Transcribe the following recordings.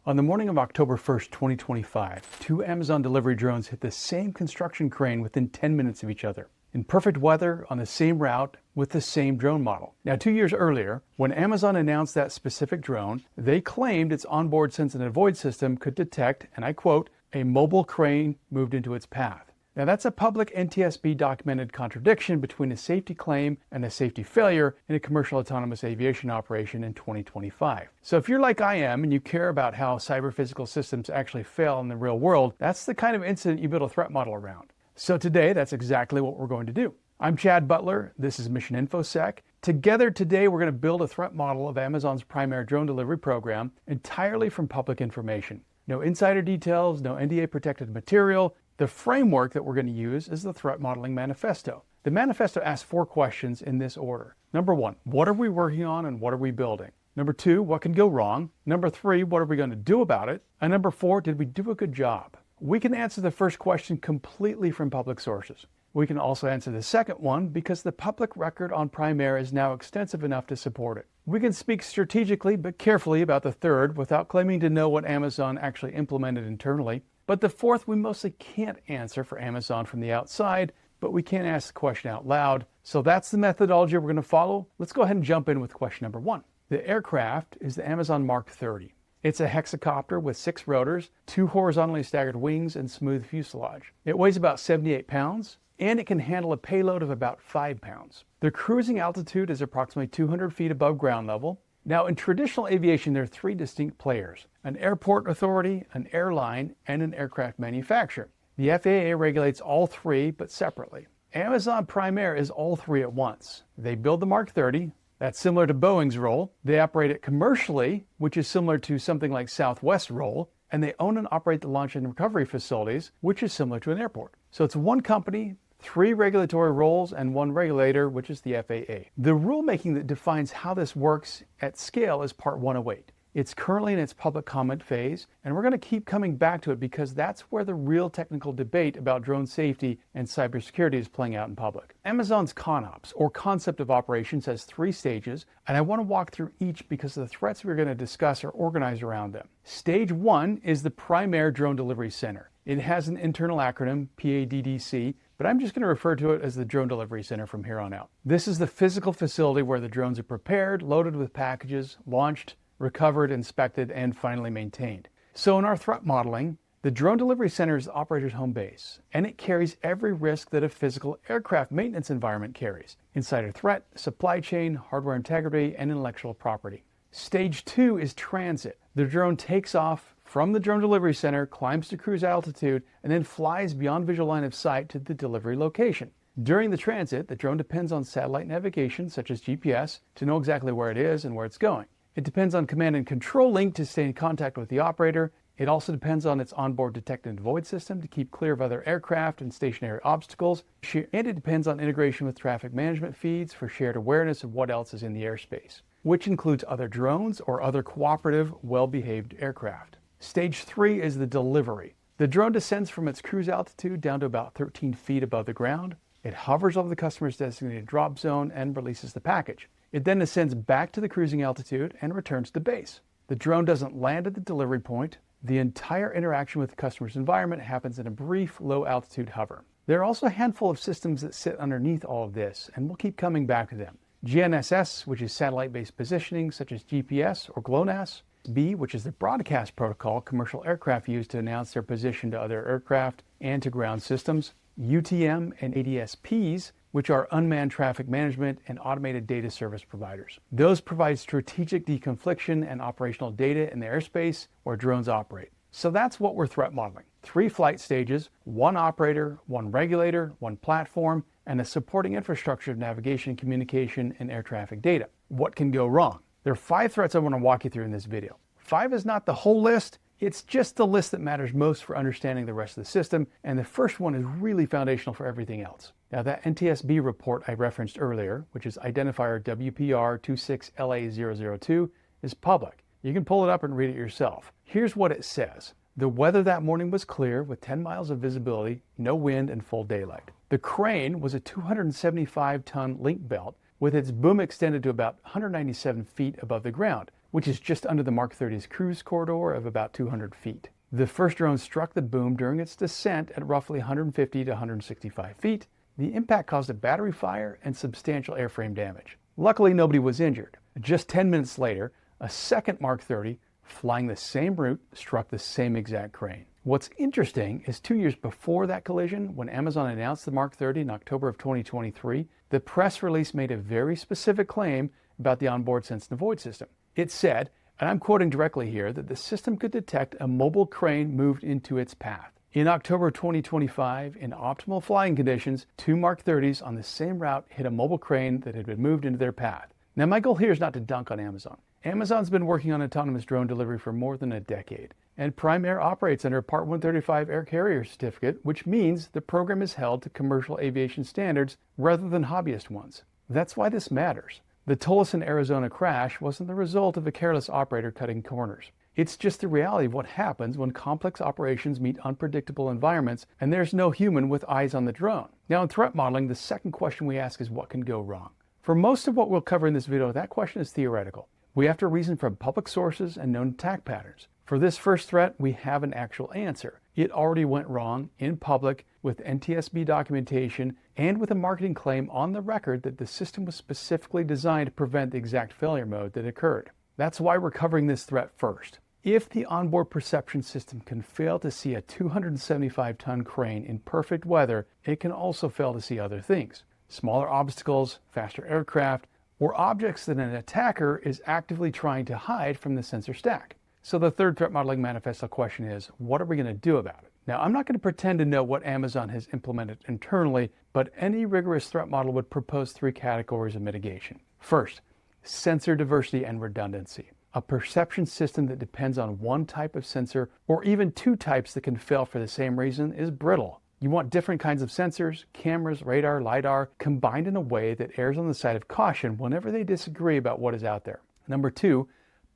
On the morning of October 1st, 2025, two Amazon delivery drones hit the same construction crane within 10 minutes of each other, in perfect weather on the same route with the same drone model. Now, 2 years earlier, when Amazon announced that specific drone, they claimed its onboard sense and avoid system could detect, and I quote, a mobile crane moved into its path. Now, that's a public NTSB documented contradiction between a safety claim and a safety failure in a commercial autonomous aviation operation in 2025. So if you're like I am and you care about how cyber-physical systems actually fail in the real world, that's the kind of incident you build a threat model around. So today, that's exactly what we're going to do. I'm Chad Butler. This is Mission InfoSec. Together today, we're going to build a threat model of Amazon's Prime Air drone delivery program entirely from public information. No insider details, no NDA protected material. The framework that we're going to use is the Threat Modeling Manifesto. The manifesto asks 4 questions in this order. Number 1, what are we working on and what are we building? Number 2, what can go wrong? Number 3, what are we going to do about it? And number 4, did we do a good job? We can answer the first question completely from public sources. We can also answer the second one because the public record on Prime Air is now extensive enough to support it. We can speak strategically but carefully about the third without claiming to know what Amazon actually implemented internally. But the fourth we mostly can't answer for Amazon from the outside, but we can ask the question out loud. So that's the methodology we're going to follow. Let's go ahead and jump in with question number 1. The aircraft is the Amazon Mark 30. It's a hexacopter with 6 rotors, 2 horizontally staggered wings, and smooth fuselage. It weighs about 78 pounds, and it can handle a payload of about 5 pounds. The cruising altitude is approximately 200 feet above ground level. Now, in traditional aviation, there are 3 distinct players: an airport authority, an airline, and an aircraft manufacturer. The FAA regulates all 3, but separately. Amazon Prime Air is all 3 at once. They build the Mark 30. That's similar to Boeing's role. They operate it commercially, which is similar to something like Southwest's role. And they own and operate the launch and recovery facilities, which is similar to an airport. So it's 1 company, 3 regulatory roles, and 1 regulator, which is the FAA. The rulemaking that defines how this works at scale is Part 108. It's currently in its public comment phase, and we're going to keep coming back to it because that's where the real technical debate about drone safety and cybersecurity is playing out in public. Amazon's CONOPS, or Concept of Operations, has 3 stages, and I want to walk through each because the threats we're going to discuss are organized around them. Stage 1 is the Prime Air Drone Delivery Center. It has an internal acronym, PADDC, but I'm just going to refer to it as the Drone Delivery Center from here on out. This is the physical facility where the drones are prepared, loaded with packages, launched, recovered, inspected, and finally maintained. So in our threat modeling, the Drone Delivery Center is the operator's home base, and it carries every risk that a physical aircraft maintenance environment carries: insider threat, supply chain, hardware integrity, and intellectual property. Stage 2 is transit. The drone takes off from the Drone Delivery Center, climbs to cruise altitude, and then flies beyond visual line of sight to the delivery location. During the transit, the drone depends on satellite navigation, such as GPS, to know exactly where it is and where it's going. It depends on command and control link to stay in contact with the operator. It also depends on its onboard detect and avoid system to keep clear of other aircraft and stationary obstacles. And it depends on integration with traffic management feeds for shared awareness of what else is in the airspace, which includes other drones or other cooperative, well-behaved aircraft. Stage 3 is the delivery. The drone descends from its cruise altitude down to about 13 feet above the ground. It hovers over the customer's designated drop zone and releases the package. It then ascends back to the cruising altitude and returns to base. The drone doesn't land at the delivery point. The entire interaction with the customer's environment happens in a brief, low-altitude hover. There are also a handful of systems that sit underneath all of this, and we'll keep coming back to them. GNSS, which is satellite-based positioning, such as GPS or GLONASS. B, which is the broadcast protocol commercial aircraft use to announce their position to other aircraft and to ground systems. UTM and ADSPs, which are unmanned traffic management and automated data service providers. Those provide strategic deconfliction and operational data in the airspace where drones operate. So that's what we're threat modeling. 3 flight stages, 1 operator, 1 regulator, 1 platform, and a supporting infrastructure of navigation, communication, and air traffic data. What can go wrong? There are 5 threats I want to walk you through in this video. 5 is not the whole list. It's just the list that matters most for understanding the rest of the system, and the first one is really foundational for everything else. Now, that NTSB report I referenced earlier, which is identifier WPR26LA002, is public. You can pull it up and read it yourself. Here's what it says. The weather that morning was clear with 10 miles of visibility, no wind, and full daylight. The crane was a 275-ton link belt with its boom extended to about 197 feet above the ground. which is just under the Mark 30's cruise corridor of about 200 feet. The first drone struck the boom during its descent at roughly 150 to 165 feet. The impact caused a battery fire and substantial airframe damage. Luckily, nobody was injured. Just 10 minutes later, a second Mark 30, flying the same route, struck the same exact crane. What's interesting is 2 years before that collision, when Amazon announced the Mark 30 in October of 2023, the press release made a very specific claim about the onboard sense and avoid system. It said, and I'm quoting directly here, that the system could detect a mobile crane moved into its path. In October 2025, in optimal flying conditions, 2 Mark 30s on the same route hit a mobile crane that had been moved into their path. Now, my goal here is not to dunk on Amazon. Amazon's been working on autonomous drone delivery for more than a decade, and Prime Air operates under a Part 135 Air Carrier Certificate, which means the program is held to commercial aviation standards rather than hobbyist ones. That's why this matters. The Tolleson, Arizona crash wasn't the result of a careless operator cutting corners. It's just the reality of what happens when complex operations meet unpredictable environments and there's no human with eyes on the drone. Now, in threat modeling, the second question we ask is what can go wrong? For most of what we'll cover in this video, that question is theoretical. We have to reason from public sources and known attack patterns. For this first threat, we have an actual answer. It already went wrong in public with NTSB documentation and with a marketing claim on the record that the system was specifically designed to prevent the exact failure mode that occurred. That's why we're covering this threat first. If the onboard perception system can fail to see a 275-ton crane in perfect weather, it can also fail to see other things. Smaller obstacles, faster aircraft, or objects that an attacker is actively trying to hide from the sensor stack. So the third threat modeling manifesto question is, what are we going to do about it? Now, I'm not going to pretend to know what Amazon has implemented internally, but any rigorous threat model would propose 3 categories of mitigation. First, sensor diversity and redundancy. A perception system that depends on one type of sensor or even 2 types that can fail for the same reason is brittle. You want different kinds of sensors, cameras, radar, LiDAR, combined in a way that errs on the side of caution whenever they disagree about what is out there. Number 2,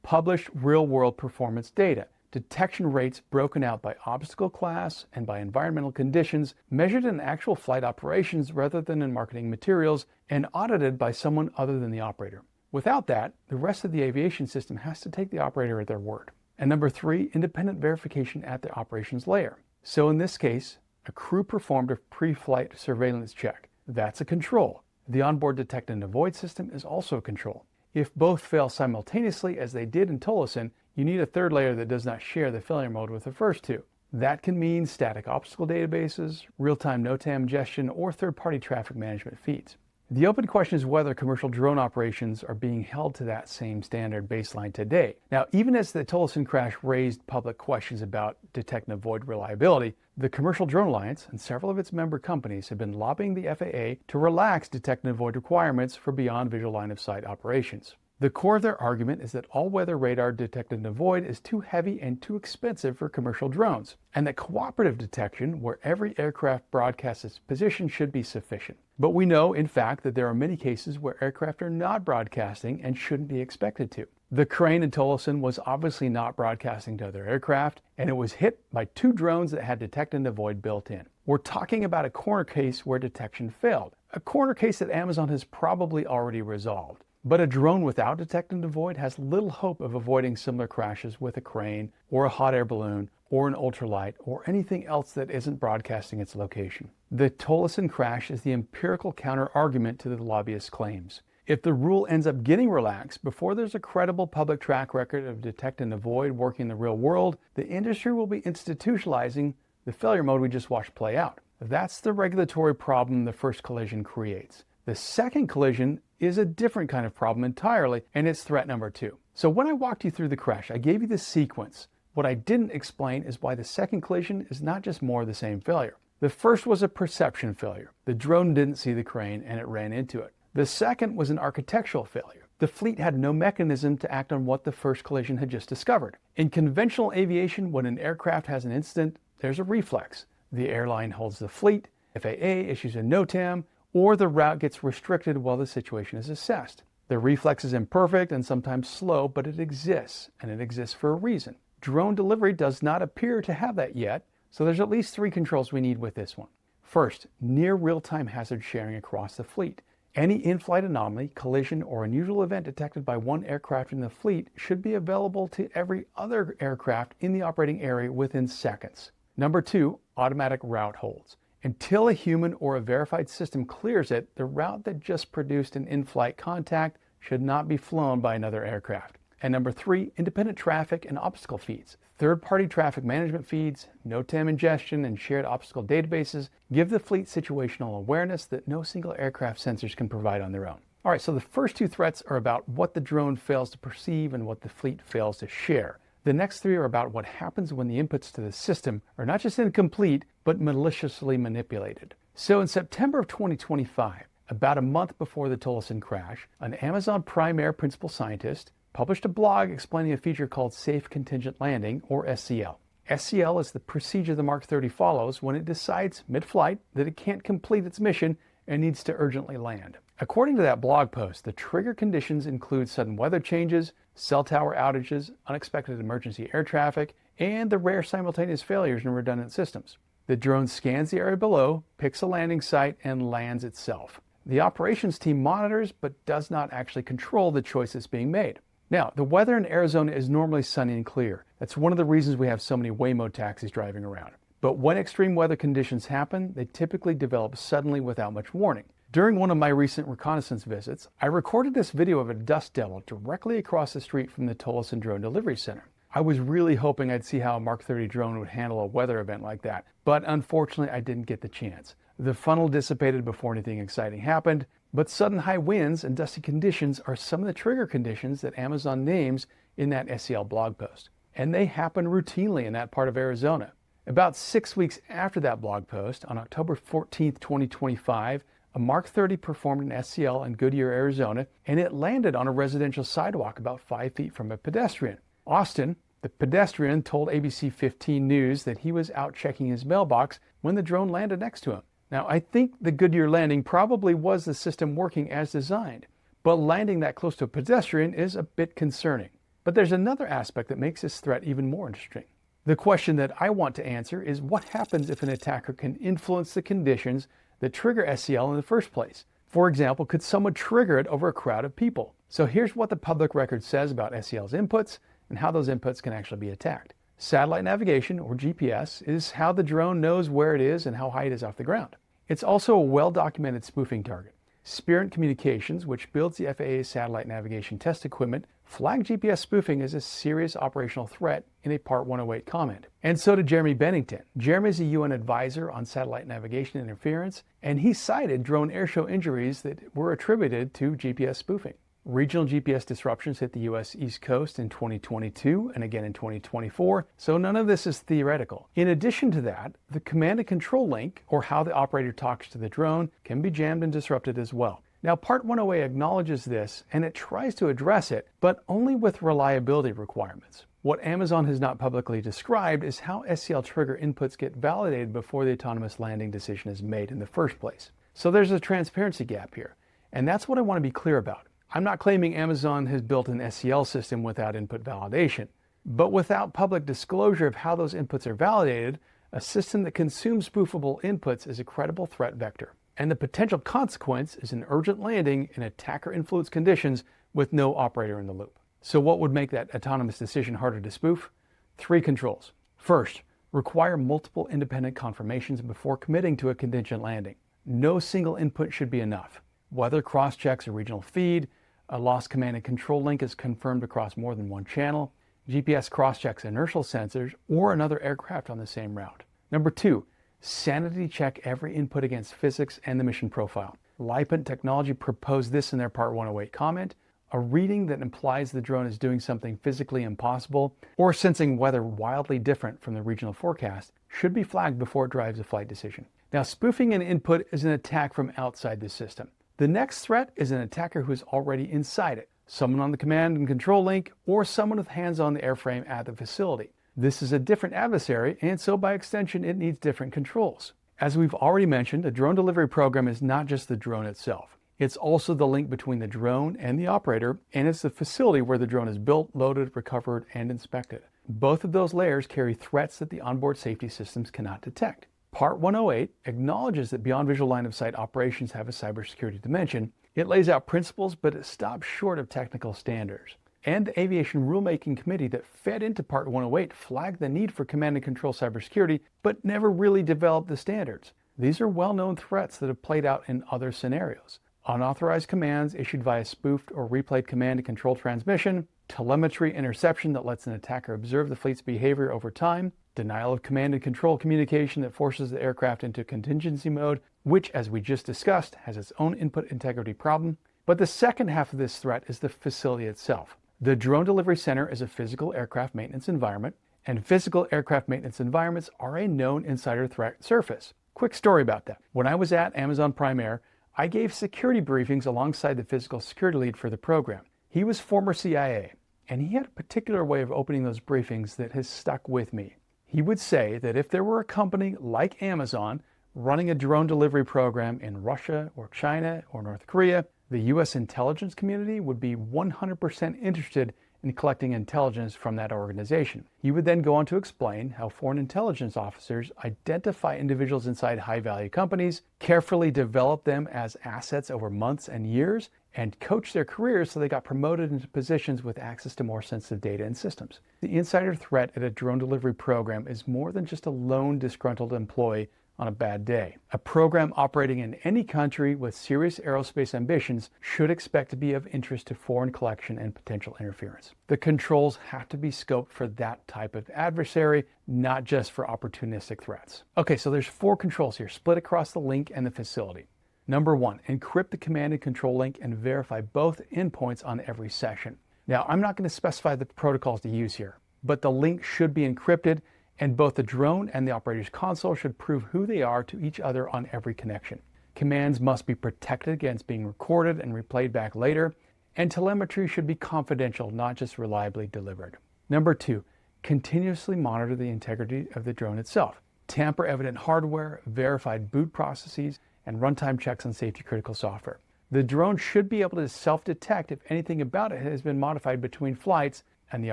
published real-world performance data. Detection rates broken out by obstacle class and by environmental conditions, measured in actual flight operations rather than in marketing materials, and audited by someone other than the operator. Without that, the rest of the aviation system has to take the operator at their word. And number 3, independent verification at the operations layer. So in this case, a crew performed a pre-flight surveillance check. That's a control. The onboard detect and avoid system is also a control. If both fail simultaneously, as they did in Tolleson, you need a third layer that does not share the failure mode with the first 2. That can mean static obstacle databases, real-time NOTAM ingestion, or third-party traffic management feeds. The open question is whether commercial drone operations are being held to that same standard baseline today. Now, even as the Tolleson crash raised public questions about detect and avoid reliability, the Commercial Drone Alliance and several of its member companies have been lobbying the FAA to relax detect and avoid requirements for beyond visual line of sight operations. The core of their argument is that all-weather radar detect and avoid is too heavy and too expensive for commercial drones, and that cooperative detection, where every aircraft broadcasts its position, should be sufficient. But we know, in fact, that there are many cases where aircraft are not broadcasting and shouldn't be expected to. The crane in Tolleson was obviously not broadcasting to other aircraft, and it was hit by 2 drones that had detect and avoid built in. We're talking about a corner case where detection failed, a corner case that Amazon has probably already resolved. But a drone without detect and avoid has little hope of avoiding similar crashes with a crane or a hot air balloon or an ultralight or anything else that isn't broadcasting its location. The Tolleson crash is the empirical counter-argument to the lobbyist claims. If the rule ends up getting relaxed before there's a credible public track record of detect and avoid working in the real world, the industry will be institutionalizing the failure mode we just watched play out. That's the regulatory problem the first collision creates. The second collision is a different kind of problem entirely, and it's threat number 2. So when I walked you through the crash, I gave you the sequence. What I didn't explain is why the second collision is not just more of the same failure. The first was a perception failure. The drone didn't see the crane and it ran into it. The second was an architectural failure. The fleet had no mechanism to act on what the first collision had just discovered. In conventional aviation, when an aircraft has an incident, there's a reflex. The airline holds the fleet, FAA issues a NOTAM, or the route gets restricted while the situation is assessed. The reflex is imperfect and sometimes slow, but it exists, and it exists for a reason. Drone delivery does not appear to have that yet, so there's at least 3 controls we need with this one. First, near real-time hazard sharing across the fleet. Any in-flight anomaly, collision, or unusual event detected by one aircraft in the fleet should be available to every other aircraft in the operating area within seconds. Number 2, automatic route holds. Until a human or a verified system clears it, the route that just produced an in-flight contact should not be flown by another aircraft. And number 3, independent traffic and obstacle feeds. Third-party traffic management feeds, NOTAM ingestion, and shared obstacle databases give the fleet situational awareness that no single aircraft sensors can provide on their own. All right, so the first 2 threats are about what the drone fails to perceive and what the fleet fails to share. The next 3 are about what happens when the inputs to the system are not just incomplete, but maliciously manipulated. So in September of 2025, about a month before the Tolleson crash, an Amazon Prime Air principal scientist published a blog explaining a feature called Safe Contingent Landing, or SCL. SCL is the procedure the Mark 30 follows when it decides mid-flight that it can't complete its mission and needs to urgently land. According to that blog post, the trigger conditions include sudden weather changes, cell tower outages, unexpected emergency air traffic, and the rare simultaneous failures in redundant systems. The drone scans the area below, picks a landing site, and lands itself. The operations team monitors but does not actually control the choices being made. Now, the weather in Arizona is normally sunny and clear. That's one of the reasons we have so many Waymo taxis driving around. But when extreme weather conditions happen, they typically develop suddenly without much warning. During one of my recent reconnaissance visits, I recorded this video of a dust devil directly across the street from the Tolleson Drone Delivery Center. I was really hoping I'd see how a Mark 30 drone would handle a weather event like that, but unfortunately I didn't get the chance. The funnel dissipated before anything exciting happened, but sudden high winds and dusty conditions are some of the trigger conditions that Amazon names in that SCL blog post. And they happen routinely in that part of Arizona. About 6 weeks after that blog post, on October 14th, 2025, a Mark 30 performed an SCL in Goodyear, Arizona, and it landed on a residential sidewalk about 5 feet from a pedestrian. Austin, the pedestrian, told ABC 15 News that he was out checking his mailbox when the drone landed next to him. Now, I think the Goodyear landing probably was the system working as designed, but landing that close to a pedestrian is a bit concerning. But there's another aspect that makes this threat even more interesting. The question that I want to answer is what happens if an attacker can influence the conditions that trigger SCL in the first place? For example, could someone trigger it over a crowd of people? So here's what the public record says about SCL's inputs and how those inputs can actually be attacked. Satellite navigation, or GPS, is how the drone knows where it is and how high it is off the ground. It's also a well-documented spoofing target. Spirit Communications, which builds the FAA's satellite navigation test equipment, flagged GPS spoofing as a serious operational threat in a Part 108 comment. And so did Jeremy Bennington. Jeremy is a UN advisor on satellite navigation interference, and he cited drone airshow injuries that were attributed to GPS spoofing. Regional GPS disruptions hit the U.S. East Coast in 2022 and again in 2024, so none of this is theoretical. In addition to that, the command and control link, or how the operator talks to the drone, can be jammed and disrupted as well. Now, Part 108 acknowledges this, and it tries to address it, but only with reliability requirements. What Amazon has not publicly described is how SCL trigger inputs get validated before the autonomous landing decision is made in the first place. So there's a transparency gap here, and that's what I want to be clear about. I'm not claiming Amazon has built an SCL system without input validation, but without public disclosure of how those inputs are validated, a system that consumes spoofable inputs is a credible threat vector. And the potential consequence is an urgent landing in attacker-influenced conditions with no operator in the loop. So what would make that autonomous decision harder to spoof? 3 controls. First, require multiple independent confirmations before committing to a contingent landing. No single input should be enough. Weather cross-checks a regional feed, a lost command and control link is confirmed across more than one channel, GPS cross-checks inertial sensors, or another aircraft on the same route. Number 2, sanity check every input against physics and the mission profile. Lipent Technology proposed this in their Part 108 comment. A reading that implies the drone is doing something physically impossible or sensing weather wildly different from the regional forecast should be flagged before it drives a flight decision. Now, spoofing an input is an attack from outside the system. The next threat is an attacker who is already inside it, someone on the command and control link, or someone with hands on the airframe at the facility. This is a different adversary, and so by extension, it needs different controls. As we've already mentioned, a drone delivery program is not just the drone itself. It's also the link between the drone and the operator, and it's the facility where the drone is built, loaded, recovered, and inspected. Both of those layers carry threats that the onboard safety systems cannot detect. Part 108 acknowledges that beyond visual line of sight operations have a cybersecurity dimension, It lays out principles, but it stops short of technical standards. And the Aviation Rulemaking Committee that fed into Part 108 flagged the need for command and control cybersecurity, but never really developed the standards. These are well-known threats that have played out in other scenarios. Unauthorized commands issued via spoofed or replayed command and control transmission, telemetry interception that lets an attacker observe the fleet's behavior over time, denial of command and control communication that forces the aircraft into contingency mode, which, as we just discussed, has its own input integrity problem. But the second half of this threat is the facility itself. The Drone Delivery Center is a physical aircraft maintenance environment, and physical aircraft maintenance environments are a known insider threat surface. Quick story about that. When I was at Amazon Prime Air, I gave security briefings alongside the physical security lead for the program. He was former CIA, and he had a particular way of opening those briefings that has stuck with me. He would say that if there were a company like Amazon running a drone delivery program in Russia or China or North Korea, the U.S. intelligence community would be 100% interested in collecting intelligence from that organization. He would then go on to explain how foreign intelligence officers identify individuals inside high-value companies, carefully develop them as assets over months and years, and coach their careers so they got promoted into positions with access to more sensitive data and systems. The insider threat at a drone delivery program is more than just a lone disgruntled employee on a bad day. A program operating in any country with serious aerospace ambitions should expect to be of interest to foreign collection and potential interference. The controls have to be scoped for that type of adversary, not just for opportunistic threats. Okay, so there's 4 controls here, split across the link and the facility. Number 1, encrypt the command and control link and verify both endpoints on every session. Now, I'm not going to specify the protocols to use here, but the link should be encrypted, and both the drone and the operator's console should prove who they are to each other on every connection. Commands must be protected against being recorded and replayed back later, and telemetry should be confidential, not just reliably delivered. Number 2, continuously monitor the integrity of the drone itself. Tamper-evident hardware, verified boot processes, and runtime checks on safety-critical software. The drone should be able to self-detect if anything about it has been modified between flights, and the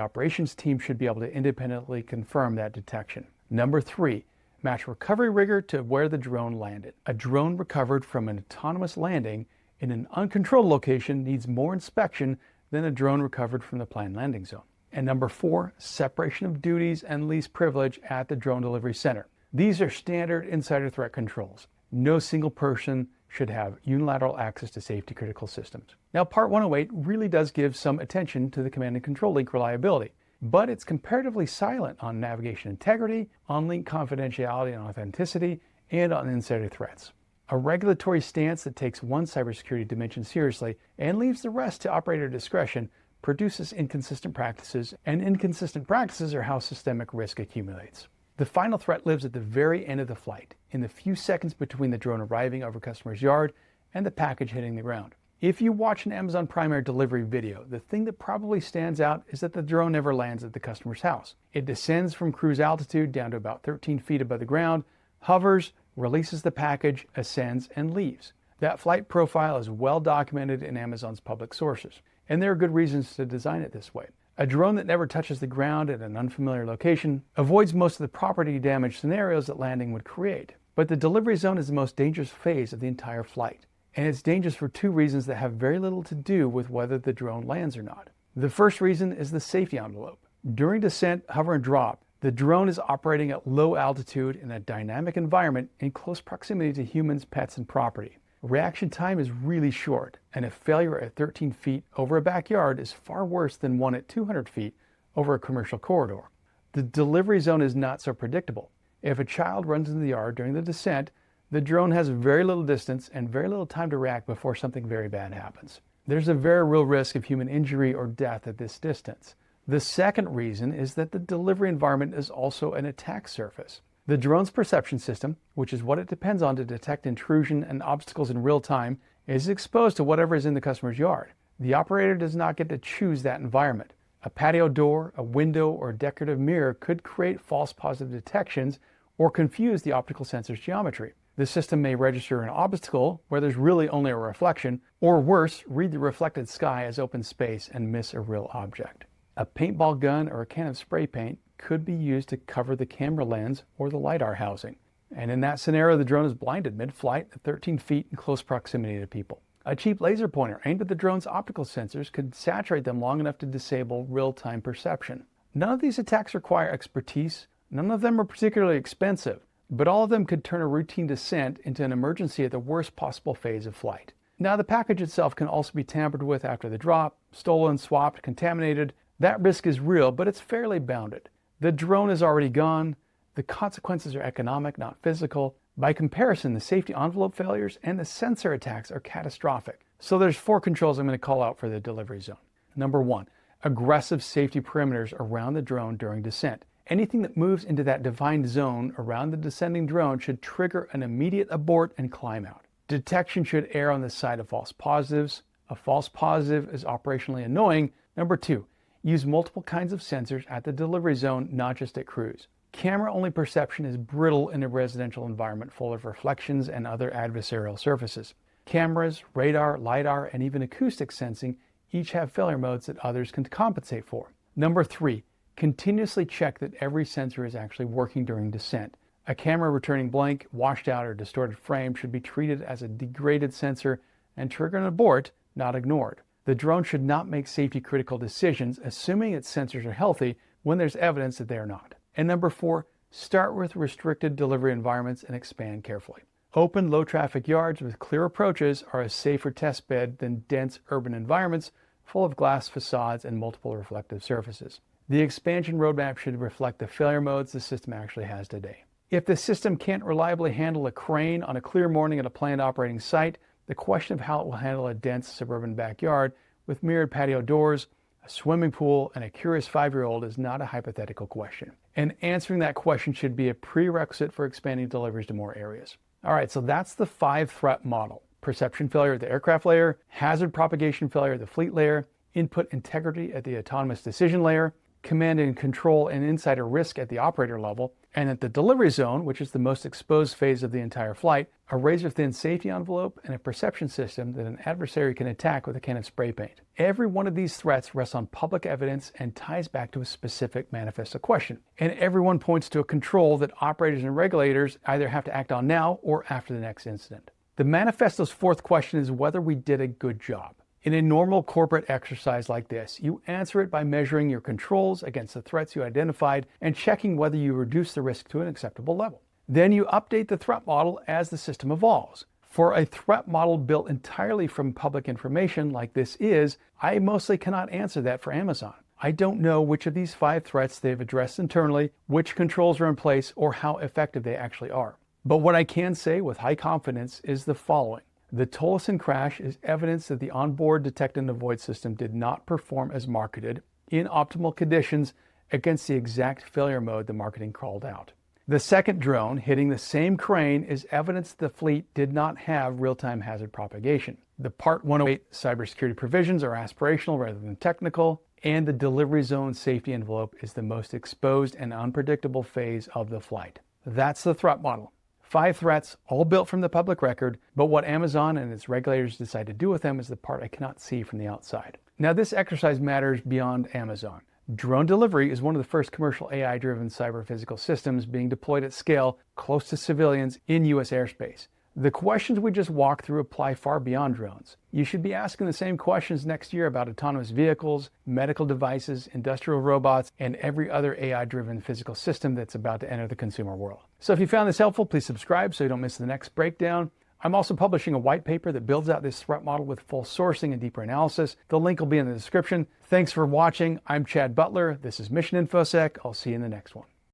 operations team should be able to independently confirm that detection. Number 3, match recovery rigor to where the drone landed. A drone recovered from an autonomous landing in an uncontrolled location needs more inspection than a drone recovered from the planned landing zone. And number 4, separation of duties and least privilege at the drone delivery center. These are standard insider threat controls. No single person should have unilateral access to safety critical systems. Now, Part 108 really does give some attention to the command and control link reliability, but it's comparatively silent on navigation integrity, on link confidentiality and authenticity, and on insider threats. A regulatory stance that takes one cybersecurity dimension seriously and leaves the rest to operator discretion produces inconsistent practices, and inconsistent practices are how systemic risk accumulates. The final threat lives at the very end of the flight, in the few seconds between the drone arriving over customer's yard and the package hitting the ground. If you watch an Amazon Prime Air delivery video, the thing that probably stands out is that the drone never lands at the customer's house. It descends from cruise altitude down to about 13 feet above the ground, hovers, releases the package, ascends, and leaves. That flight profile is well documented in Amazon's public sources, and there are good reasons to design it this way. A drone that never touches the ground at an unfamiliar location avoids most of the property damage scenarios that landing would create. But the delivery zone is the most dangerous phase of the entire flight. And it's dangerous for 2 reasons that have very little to do with whether the drone lands or not. The first reason is the safety envelope. During descent, hover, and drop, the drone is operating at low altitude in a dynamic environment in close proximity to humans, pets, and property. Reaction time is really short, and a failure at 13 feet over a backyard is far worse than one at 200 feet over a commercial corridor. The delivery zone is not so predictable. If a child runs into the yard during the descent, the drone has very little distance and very little time to react before something very bad happens. There's a very real risk of human injury or death at this distance. The second reason is that the delivery environment is also an attack surface. The drone's perception system, which is what it depends on to detect intrusion and obstacles in real time, is exposed to whatever is in the customer's yard. The operator does not get to choose that environment. A patio door, a window, or a decorative mirror could create false positive detections or confuse the optical sensor's geometry. The system may register an obstacle where there's really only a reflection, or worse, read the reflected sky as open space and miss a real object. A paintball gun or a can of spray paint could be used to cover the camera lens or the LiDAR housing. And in that scenario, the drone is blinded mid-flight at 13 feet in close proximity to people. A cheap laser pointer aimed at the drone's optical sensors could saturate them long enough to disable real-time perception. None of these attacks require expertise, none of them are particularly expensive, but all of them could turn a routine descent into an emergency at the worst possible phase of flight. Now, the package itself can also be tampered with after the drop, stolen, swapped, contaminated. That risk is real, but it's fairly bounded. The drone is already gone. The consequences are economic, not physical. By comparison, the safety envelope failures and the sensor attacks are catastrophic. So there's 4 controls I'm going to call out for the delivery zone. Number 1, aggressive safety perimeters around the drone during descent. Anything that moves into that defined zone around the descending drone should trigger an immediate abort and climb out. Detection should err on the side of false positives. A false positive is operationally annoying. Number 2, use multiple kinds of sensors at the delivery zone, not just at cruise. Camera-only perception is brittle in a residential environment full of reflections and other adversarial surfaces. Cameras, radar, LiDAR, and even acoustic sensing each have failure modes that others can compensate for. Number 3, continuously check that every sensor is actually working during descent. A camera returning blank, washed out, or distorted frame should be treated as a degraded sensor and trigger an abort, not ignored. The drone should not make safety-critical decisions assuming its sensors are healthy when there's evidence that they are not. And number 4, start with restricted delivery environments and expand carefully. Open, low-traffic yards with clear approaches are a safer test bed than dense urban environments full of glass facades and multiple reflective surfaces. The expansion roadmap should reflect the failure modes the system actually has today. If the system can't reliably handle a crane on a clear morning at a planned operating site, the question of how it will handle a dense suburban backyard with mirrored patio doors, a swimming pool, and a curious 5-year-old is not a hypothetical question. And answering that question should be a prerequisite for expanding deliveries to more areas. All right, so that's the 5-threat model. Perception failure at the aircraft layer, hazard propagation failure at the fleet layer, input integrity at the autonomous decision layer, command and control and insider risk at the operator level, and at the delivery zone, which is the most exposed phase of the entire flight, a razor-thin safety envelope and a perception system that an adversary can attack with a can of spray paint. Every one of these threats rests on public evidence and ties back to a specific manifesto question. And every one points to a control that operators and regulators either have to act on now or after the next incident. The manifesto's 4th question is whether we did a good job. In a normal corporate exercise like this, you answer it by measuring your controls against the threats you identified and checking whether you reduce the risk to an acceptable level. Then you update the threat model as the system evolves. For a threat model built entirely from public information like this is, I mostly cannot answer that for Amazon. I don't know which of these 5 threats they've addressed internally, which controls are in place, or how effective they actually are. But what I can say with high confidence is the following. The Tolleson crash is evidence that the onboard detect and avoid system did not perform as marketed in optimal conditions against the exact failure mode the marketing called out. The second drone hitting the same crane is evidence the fleet did not have real-time hazard propagation. The Part 108 cybersecurity provisions are aspirational rather than technical, and the delivery zone safety envelope is the most exposed and unpredictable phase of the flight. That's the threat model. 5 threats, all built from the public record, but what Amazon and its regulators decide to do with them is the part I cannot see from the outside. Now, this exercise matters beyond Amazon. Drone delivery is one of the first commercial AI-driven cyber-physical systems being deployed at scale close to civilians in U.S. airspace. The questions we just walked through apply far beyond drones. You should be asking the same questions next year about autonomous vehicles, medical devices, industrial robots, and every other AI-driven physical system that's about to enter the consumer world. So if you found this helpful, please subscribe so you don't miss the next breakdown. I'm also publishing a white paper that builds out this threat model with full sourcing and deeper analysis. The link will be in the description. Thanks for watching. I'm Chad Butler. This is Mission InfoSec. I'll see you in the next one.